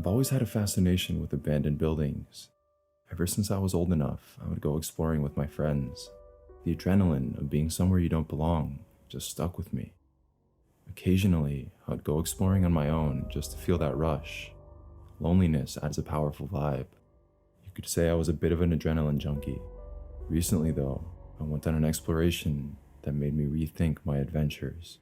I've always had a fascination with abandoned buildings. Ever since I was old enough, I would go exploring with my friends. The adrenaline of being somewhere you don't belong just stuck with me. Occasionally, I would go exploring on my own just to feel that rush. Loneliness adds a powerful vibe. You could say I was a bit of an adrenaline junkie. Recently though, I went on an exploration that made me rethink my adventures.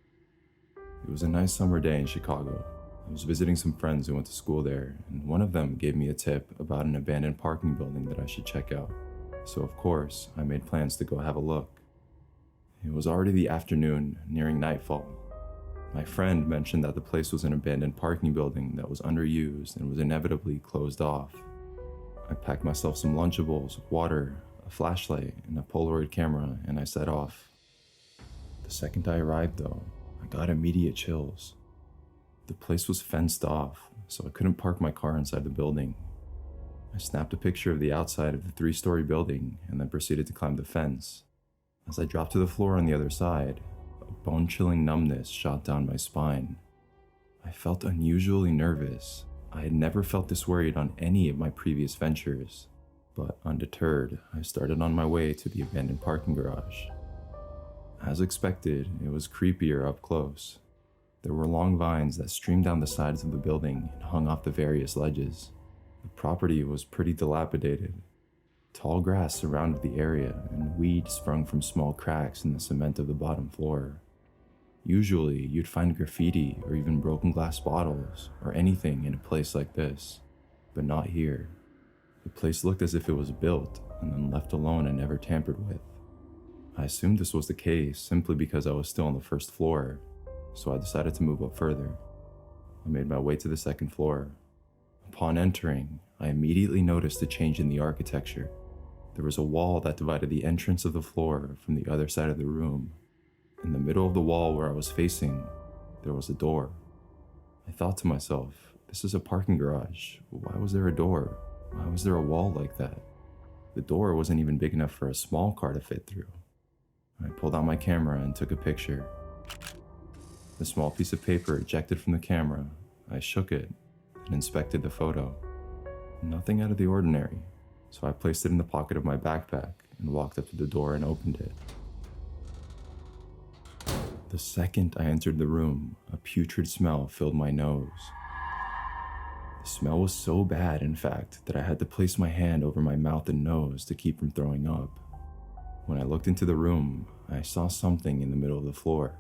It was a nice summer day in Chicago. I was visiting some friends who went to school there, and one of them gave me a tip about an abandoned parking building that I should check out. So of course, I made plans to go have a look. It was already the afternoon, nearing nightfall. My friend mentioned that the place was an abandoned parking building that was underused and was inevitably closed off. I packed myself some Lunchables, water, a flashlight, and a Polaroid camera, and I set off. The second I arrived though, I got immediate chills. The place was fenced off, so I couldn't park my car inside the building. I snapped a picture of the outside of the 3-story building and then proceeded to climb the fence. As I dropped to the floor on the other side, a bone-chilling numbness shot down my spine. I felt unusually nervous. I had never felt this worried on any of my previous ventures, but undeterred, I started on my way to the abandoned parking garage. As expected, it was creepier up close. There were long vines that streamed down the sides of the building and hung off the various ledges. The property was pretty dilapidated. Tall grass surrounded the area, and weeds sprung from small cracks in the cement of the bottom floor. Usually, you'd find graffiti or even broken glass bottles or anything in a place like this, but not here. The place looked as if it was built and then left alone and never tampered with. I assumed this was the case simply because I was still on the first floor, so I decided to move up further. I made my way to the second floor. Upon entering, I immediately noticed a change in the architecture. There was a wall that divided the entrance of the floor from the other side of the room. In the middle of the wall where I was facing, there was a door. I thought to myself, this is a parking garage. Why was there a door? Why was there a wall like that? The door wasn't even big enough for a small car to fit through. I pulled out my camera and took a picture. The small piece of paper ejected from the camera, I shook it and inspected the photo. Nothing out of the ordinary, so I placed it in the pocket of my backpack and walked up to the door and opened it. The second I entered the room, a putrid smell filled my nose. The smell was so bad, in fact, that I had to place my hand over my mouth and nose to keep from throwing up. When I looked into the room, I saw something in the middle of the floor.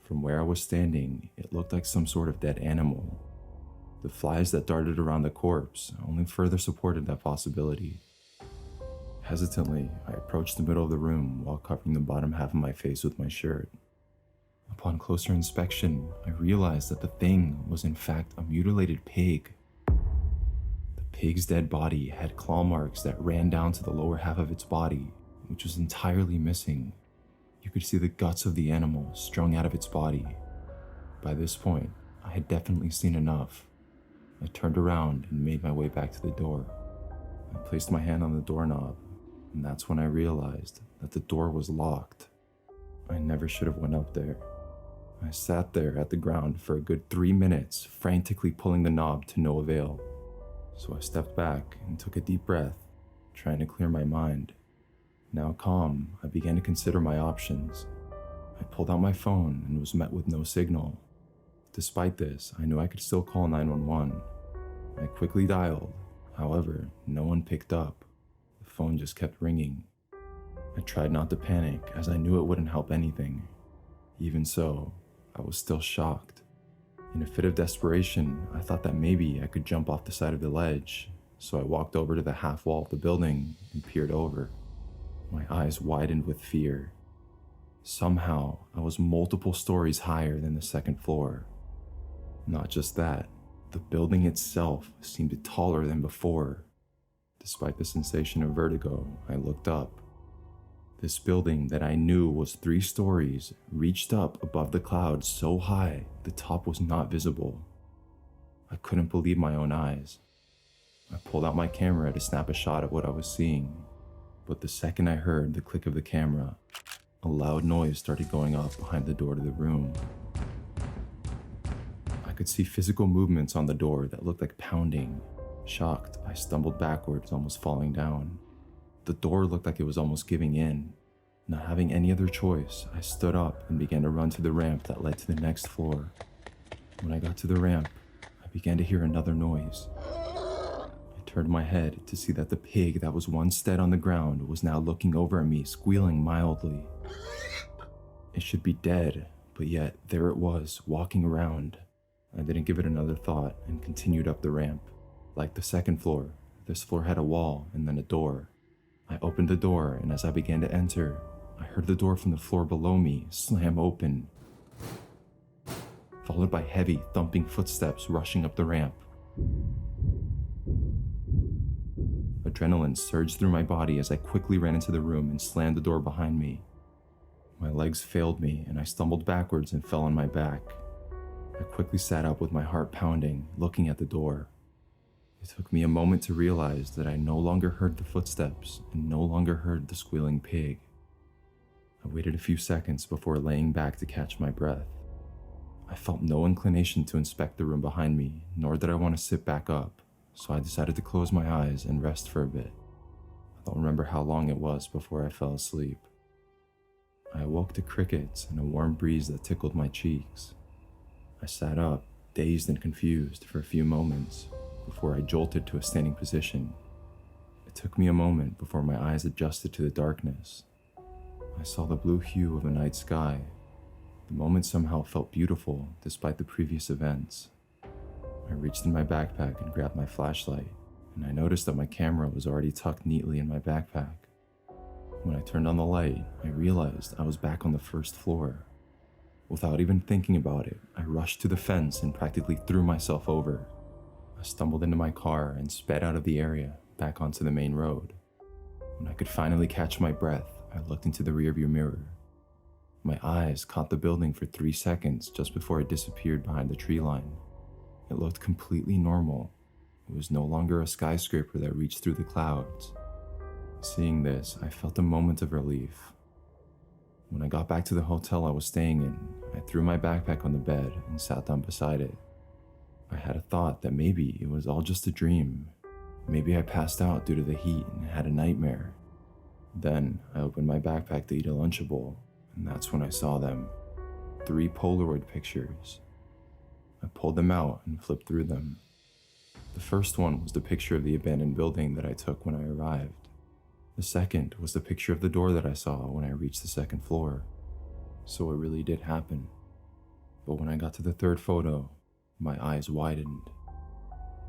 From where I was standing, it looked like some sort of dead animal. The flies that darted around the corpse only further supported that possibility. Hesitantly, I approached the middle of the room while covering the bottom half of my face with my shirt. Upon closer inspection, I realized that the thing was in fact a mutilated pig. The pig's dead body had claw marks that ran down to the lower half of its body, which was entirely missing. You could see the guts of the animal strung out of its body. By this point, I had definitely seen enough. I turned around and made my way back to the door. I placed my hand on the doorknob, and that's when I realized that the door was locked. I never should have went up there. I sat there at the ground for a good 3 minutes, frantically pulling the knob to no avail. So I stepped back and took a deep breath, trying to clear my mind. Now calm, I began to consider my options. I pulled out my phone and was met with no signal. Despite this, I knew I could still call 911. I quickly dialed. However, no one picked up. The phone just kept ringing. I tried not to panic, as I knew it wouldn't help anything. Even so, I was still shocked. In a fit of desperation, I thought that maybe I could jump off the side of the ledge, so I walked over to the half wall of the building and peered over. My eyes widened with fear. Somehow, I was multiple stories higher than the second floor. Not just that, the building itself seemed taller than before. Despite the sensation of vertigo, I looked up. This building that I knew was 3 stories reached up above the clouds so high the top was not visible. I couldn't believe my own eyes. I pulled out my camera to snap a shot of what I was seeing, but the second I heard the click of the camera, a loud noise started going off behind the door to the room. I could see physical movements on the door that looked like pounding. Shocked, I stumbled backwards, almost falling down. The door looked like it was almost giving in. Not having any other choice, I stood up and began to run to the ramp that led to the next floor. When I got to the ramp, I began to hear another noise. I turned my head to see that the pig that was once dead on the ground was now looking over at me, squealing mildly. It should be dead, but yet there it was, walking around. I didn't give it another thought and continued up the ramp. Like the second floor, this floor had a wall and then a door. I opened the door, and as I began to enter, I heard the door from the floor below me slam open, followed by heavy, thumping footsteps rushing up the ramp. Adrenaline surged through my body as I quickly ran into the room and slammed the door behind me. My legs failed me, and I stumbled backwards and fell on my back. I quickly sat up with my heart pounding, looking at the door. It took me a moment to realize that I no longer heard the footsteps and no longer heard the squealing pig. I waited a few seconds before laying back to catch my breath. I felt no inclination to inspect the room behind me, nor did I want to sit back up, so I decided to close my eyes and rest for a bit. I don't remember how long it was before I fell asleep. I awoke to crickets and a warm breeze that tickled my cheeks. I sat up, dazed and confused, for a few moments before I jolted to a standing position. It took me a moment before my eyes adjusted to the darkness. I saw the blue hue of a night sky. The moment somehow felt beautiful despite the previous events. I reached in my backpack and grabbed my flashlight, and I noticed that my camera was already tucked neatly in my backpack. When I turned on the light, I realized I was back on the first floor. Without even thinking about it, I rushed to the fence and practically threw myself over. I stumbled into my car and sped out of the area, back onto the main road. When I could finally catch my breath, I looked into the rearview mirror. My eyes caught the building for 3 seconds just before it disappeared behind the tree line. It looked completely normal. It was no longer a skyscraper that reached through the clouds. Seeing this, I felt a moment of relief. When I got back to the hotel I was staying in, I threw my backpack on the bed and sat down beside it. I had a thought that maybe it was all just a dream. Maybe I passed out due to the heat and had a nightmare. Then I opened my backpack to eat a Lunchable, and that's when I saw them. 3 Polaroid pictures. I pulled them out and flipped through them. The first one was the picture of the abandoned building that I took when I arrived. The second was the picture of the door that I saw when I reached the second floor. So it really did happen. But when I got to the third photo, my eyes widened.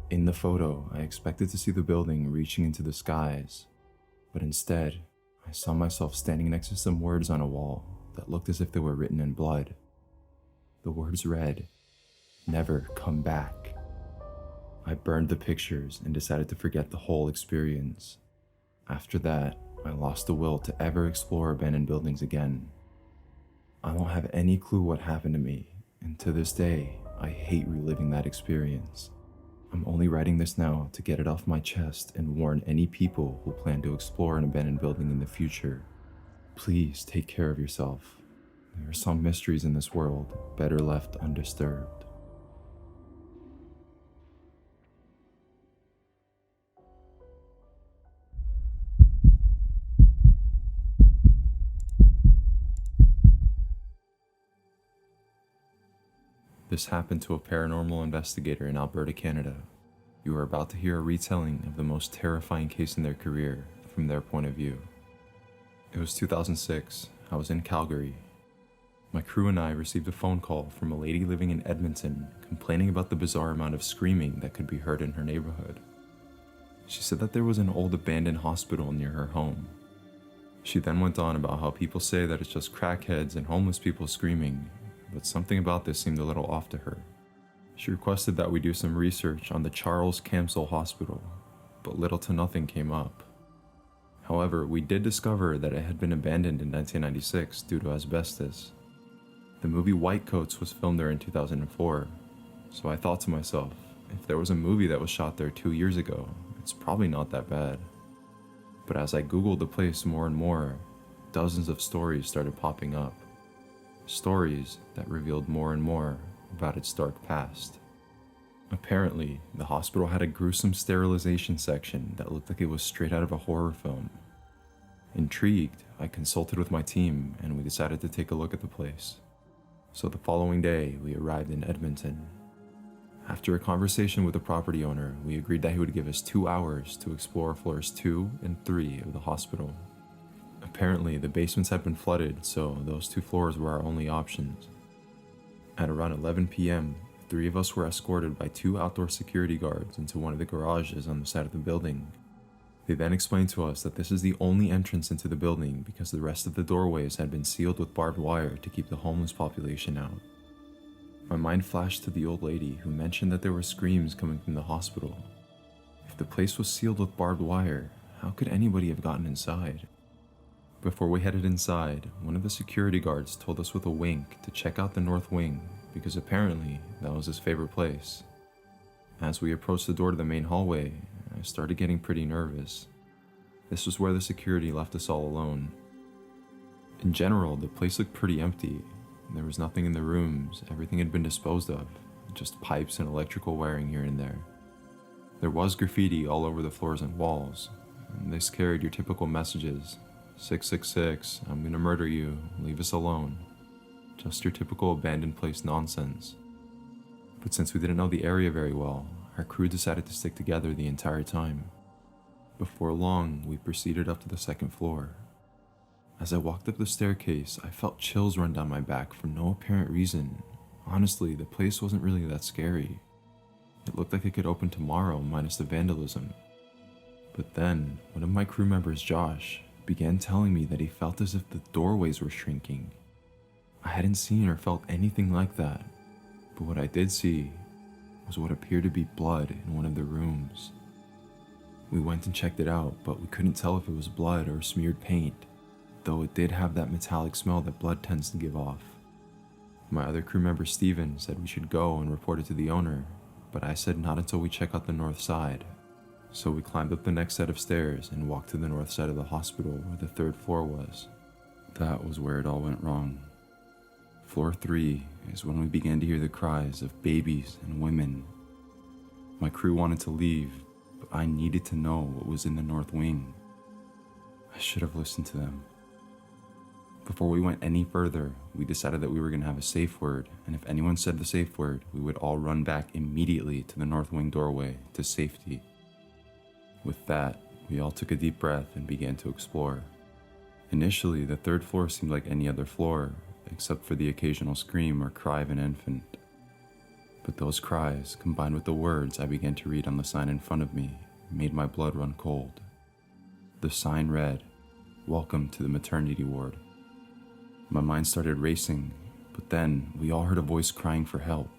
In the photo, I expected to see the building reaching into the skies, but instead, I saw myself standing next to some words on a wall that looked as if they were written in blood. The words read, "Never come back." I burned the pictures and decided to forget the whole experience. After that, I lost the will to ever explore abandoned buildings again. I don't have any clue what happened to me, and to this day, I hate reliving that experience. I'm only writing this now to get it off my chest and warn any people who plan to explore an abandoned building in the future. Please take care of yourself. There are some mysteries in this world better left undisturbed. This happened to a paranormal investigator in Alberta, Canada. You are about to hear a retelling of the most terrifying case in their career from their point of view. It was 2006. I was in Calgary. My crew and I received a phone call from a lady living in Edmonton complaining about the bizarre amount of screaming that could be heard in her neighborhood. She said that there was an old abandoned hospital near her home. She then went on about how people say that it's just crackheads and homeless people screaming, but something about this seemed a little off to her. She requested that we do some research on the Charles Camsell Hospital, but little to nothing came up. However, we did discover that it had been abandoned in 1996 due to asbestos. The movie White Coats was filmed there in 2004, so I thought to myself, if there was a movie that was shot there 2 years ago, it's probably not that bad. But as I Googled the place more and more, dozens of stories started popping up. Stories that revealed more and more about its dark past. Apparently, the hospital had a gruesome sterilization section that looked like it was straight out of a horror film. Intrigued, I consulted with my team and we decided to take a look at the place. So the following day, we arrived in Edmonton. After a conversation with the property owner, we agreed that he would give us 2 hours to explore floors 2 and 3 of the hospital. Apparently, the basements had been flooded, so those 2 floors were our only options. At around 11 p.m., 3 of us were escorted by 2 outdoor security guards into one of the garages on the side of the building. They then explained to us that this is the only entrance into the building because the rest of the doorways had been sealed with barbed wire to keep the homeless population out. My mind flashed to the old lady who mentioned that there were screams coming from the hospital. If the place was sealed with barbed wire, how could anybody have gotten inside? Before we headed inside, one of the security guards told us with a wink to check out the north wing because apparently that was his favorite place. As we approached the door to the main hallway, I started getting pretty nervous. This was where the security left us all alone. In general, the place looked pretty empty. There was nothing in the rooms, everything had been disposed of, just pipes and electrical wiring here and there. There was graffiti all over the floors and walls, and this carried your typical messages. 666, I'm gonna murder you, leave us alone. Just your typical abandoned place nonsense. But since we didn't know the area very well, our crew decided to stick together the entire time. Before long, we proceeded up to the second floor. As I walked up the staircase, I felt chills run down my back for no apparent reason. Honestly, the place wasn't really that scary. It looked like it could open tomorrow minus the vandalism. But then, one of my crew members, Josh, began telling me that he felt as if the doorways were shrinking. I hadn't seen or felt anything like that, but what I did see was what appeared to be blood in one of the rooms. We went and checked it out, but we couldn't tell if it was blood or smeared paint, though it did have that metallic smell that blood tends to give off. My other crew member, Steven, said we should go and report it to the owner, but I said not until we check out the north side. So we climbed up the next set of stairs and walked to the north side of the hospital where the 3rd floor was. That was where it all went wrong. Floor 3 is when we began to hear the cries of babies and women. My crew wanted to leave, but I needed to know what was in the north wing. I should have listened to them. Before we went any further, we decided that we were going to have a safe word, and if anyone said the safe word, we would all run back immediately to the north wing doorway to safety. With that, we all took a deep breath and began to explore. Initially, the 3rd floor seemed like any other floor, except for the occasional scream or cry of an infant. But those cries, combined with the words I began to read on the sign in front of me, made my blood run cold. The sign read, "Welcome to the maternity ward." My mind started racing, but then we all heard a voice crying for help.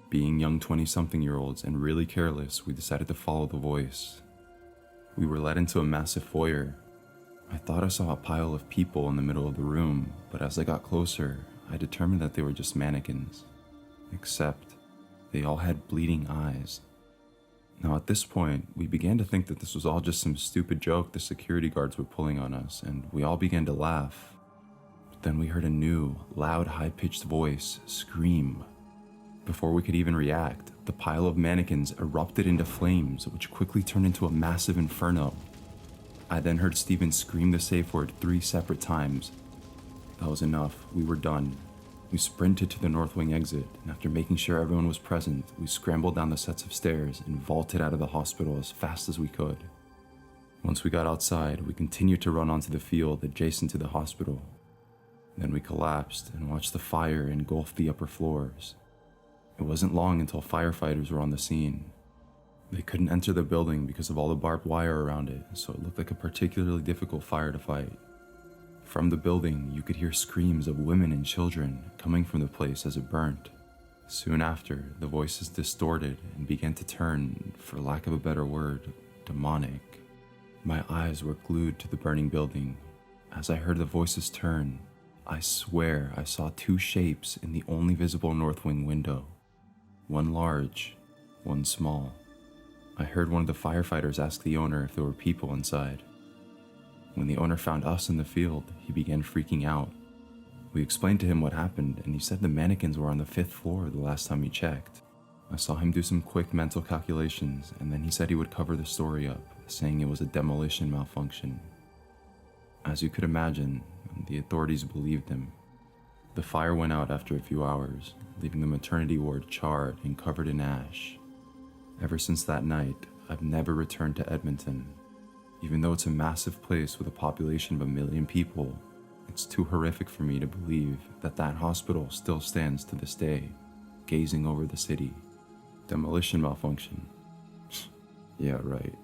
Being young 20-something-year-olds and really careless, we decided to follow the voice. We were led into a massive foyer. I thought I saw a pile of people in the middle of the room, but as I got closer, I determined that they were just mannequins. Except, they all had bleeding eyes. Now at this point, we began to think that this was all just some stupid joke the security guards were pulling on us, and we all began to laugh. But then we heard a new, loud, high-pitched voice scream. Before we could even react, the pile of mannequins erupted into flames, which quickly turned into a massive inferno. I then heard Steven scream the safe word 3 separate times. That was enough. We were done. We sprinted to the north wing exit, and after making sure everyone was present, we scrambled down the sets of stairs and vaulted out of the hospital as fast as we could. Once we got outside, we continued to run onto the field adjacent to the hospital. Then we collapsed and watched the fire engulf the upper floors. It wasn't long until firefighters were on the scene. They couldn't enter the building because of all the barbed wire around it, so it looked like a particularly difficult fire to fight. From the building, you could hear screams of women and children coming from the place as it burnt. Soon after, the voices distorted and began to turn, for lack of a better word, demonic. My eyes were glued to the burning building. As I heard the voices turn, I swear I saw 2 shapes in the only visible north wing window. One large, one small. I heard one of the firefighters ask the owner if there were people inside. When the owner found us in the field, he began freaking out. We explained to him what happened, and he said the mannequins were on the 5th floor the last time he checked. I saw him do some quick mental calculations, and then he said he would cover the story up, saying it was a demolition malfunction. As you could imagine, the authorities believed him. The fire went out after a few hours, leaving the maternity ward charred and covered in ash. Ever since that night, I've never returned to Edmonton. Even though it's a massive place with a population of 1 million people, it's too horrific for me to believe that that hospital still stands to this day, gazing over the city. Demolition malfunction. Yeah, right.